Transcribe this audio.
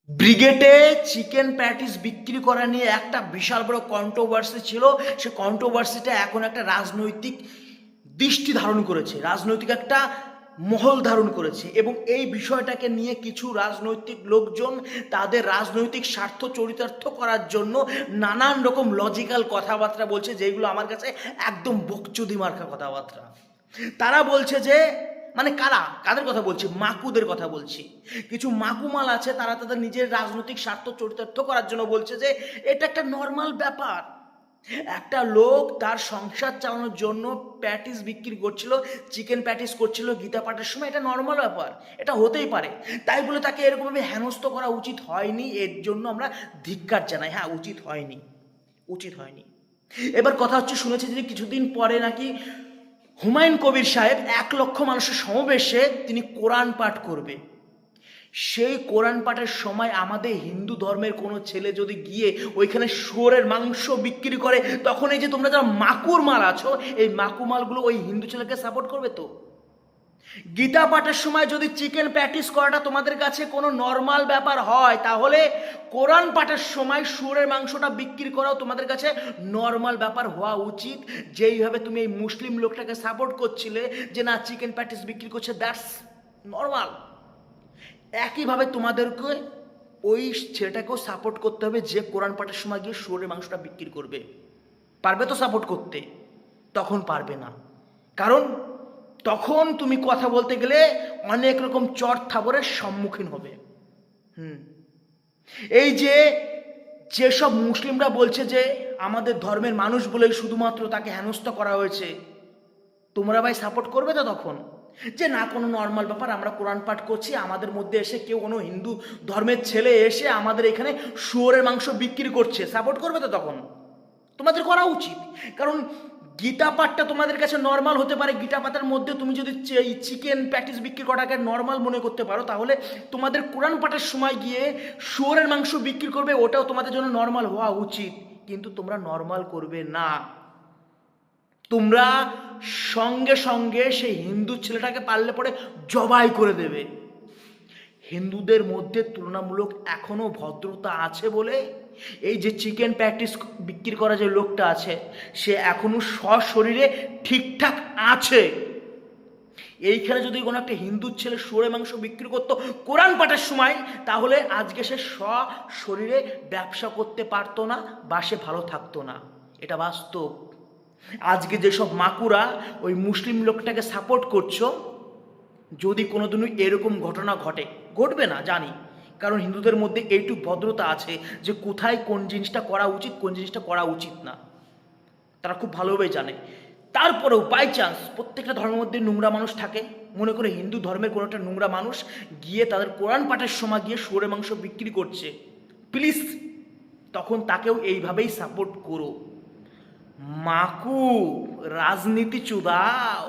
ব্রিগেডে chicken patties বিক্রি করা নিয়ে একটা বিশাল বড় কন্ট্রোভার্সি ছিল। সে কন্ট্রোভার্সিটা এখন একটা রাজনৈতিক দৃষ্টি ধারণ করেছে, রাজনৈতিক একটা মহল ধারণ করেছে, এবং এই বিষয়টাকে নিয়ে কিছু রাজনৈতিক লোকজন তাদের রাজনৈতিক স্বার্থ চরিতার্থ করার জন্য নানান রকম লজিক্যাল কথাবার্তা বলছে, যেগুলো আমার কাছে একদম বকচুদি মার্কা কথাবার্তা। তারা বলছে যে, মানে কাদের কথা বলছি? মাকুদের কথা বলছি। কিছু মাকুমাল আছে, তারা তাদের নিজের রাজনৈতিক স্বার্থ চরিতার্থ করার জন্য বলছে যে এটা একটা নর্মাল ব্যাপার। একটা লোক তার সংসার চালানোর জন্য প্যাটিস বিক্রি করছিল, চিকেন প্যাটিস করছিল গীতা পাঠের সময়, এটা নর্মাল ব্যাপার, এটা হতেই পারে। তাই বলে তাকে এরকমভাবে হেনস্থ করা উচিত হয়নি, এর জন্য আমরা ধিক্কার জানাই। হ্যাঁ, উচিত হয়নি। এবার কথা হচ্ছে, শুনেছি যে কিছুদিন পরে নাকি হুমায়ুন কবির সাহেব 1,00,000 মানুষের সমাবেশে তিনি কোরআন পাঠ করবে। সেই কোরআন পাঠের সময় আমাদের হিন্দু ধর্মের কোনো ছেলে যদি গিয়ে ওইখানে শুয়োরের মাংস বিক্রি করে, তখন এই যে তোমরা যারা মাকুর মাল আছো, এই মাকুমালগুলো ওই হিন্দু ছেলেকে সাপোর্ট করবে তো? গীতা পাঠের সময় যদি চিকেন প্যাটিস করাটা তোমাদের কাছে কোনো নর্মাল ব্যাপার হয়, তাহলে কোরআন পাঠের সময় শুয়োরের মাংসটা বিক্রি করাও তোমাদের কাছে নর্মাল ব্যাপার হওয়া উচিত। যেইভাবে তুমি এই মুসলিম লোকটাকে সাপোর্ট করছিলে যে না চিকেন প্যাটিস বিক্রি করছে, দ্যাটস নর্মাল, একইভাবে তোমাদেরকে ওই ছেলেটাকেও সাপোর্ট করতে হবে যে কোরআন পাঠের সময় গিয়ে শুয়োরের মাংসটা বিক্রি করবে। পারবে তো সাপোর্ট করতে? তখন পারবে না, কারণ তখন তুমি কথা বলতে গেলে অনেক রকম চর থাবরের সম্মুখীন হবে। এই যে যেসব মুসলিমরা বলছে যে আমাদের ধর্মের মানুষ বলেই শুধুমাত্র তাকে হেনস্থা করা হয়েছে, তোমরা ভাই সাপোর্ট করবে তো তখন? যে না, কোনো নর্মাল ব্যাপার, আমরা কোরআন পাঠ করছি, আমাদের মধ্যে এসে কেউ কোনো হিন্দু ধর্মের ছেলে এসে আমাদের এখানে শুয়োরের মাংস বিক্রি করছে, সাপোর্ট করবে তো তখন? তোমাদের করা উচিত, কারণ গীতা পাঠটা তোমাদের কাছে নর্মাল হতে পারে। গীতা পাঠের মধ্যে তুমি যদি চিকেন প্যাটিস বিক্রি করাটাকে নর্মাল মনে করতে পারো, তাহলে তোমাদের কোরআন পাঠের সময় গিয়ে শুয়োরের মাংস বিক্রি করবে, ওটাও তোমাদের জন্য নর্মাল হওয়া উচিত। কিন্তু তোমরা নর্মাল করবে না, তোমরা সঙ্গে সঙ্গে সেই হিন্দু ছেলেটাকে পারলে পরে জবাই করে দেবে। হিন্দুদের মধ্যে তুলনামূলক এখনো ভদ্রতা আছে বলে এই যে চিকেন প্যাটিস বিক্রি করা যে লোকটা আছে, সে এখনো সশরীরে ঠিকঠাক আছে। এইখানে যদি কোনো একটা হিন্দুর ছেলে শুয়োরের মাংস বিক্রি করতো কোরআন পাঠের সময়, তাহলে আজকে সে সশরীরে ব্যবসা করতে পারতো না বা সে ভালো থাকতো না, এটা বাস্তব। আজকে যেসব মাকুরা ওই মুসলিম লোকটাকে সাপোর্ট করছো, যদি কোনোদিনও এরকম ঘটনা ঘটবে না জানি, কারণ হিন্দুদের মধ্যে এইটুকু ভদ্রতা আছে যে কোথায় কোন জিনিসটা করা উচিত, কোন জিনিসটা করা উচিত না, তারা খুব ভালোভাবে জানে। তারপরেও বাই চান্স প্রত্যেকটা ধর্মের মধ্যে নোংরা মানুষ থাকে, মনে করে হিন্দু ধর্মের কোনো একটা নোংরা মানুষ গিয়ে তাদের কোরআন পাঠের সময় গিয়ে শুয়োরের মাংস বিক্রি করছে, প্লিজ তখন তাকেও এইভাবেই সাপোর্ট করো। মাকু রাজনীতি চুদাও।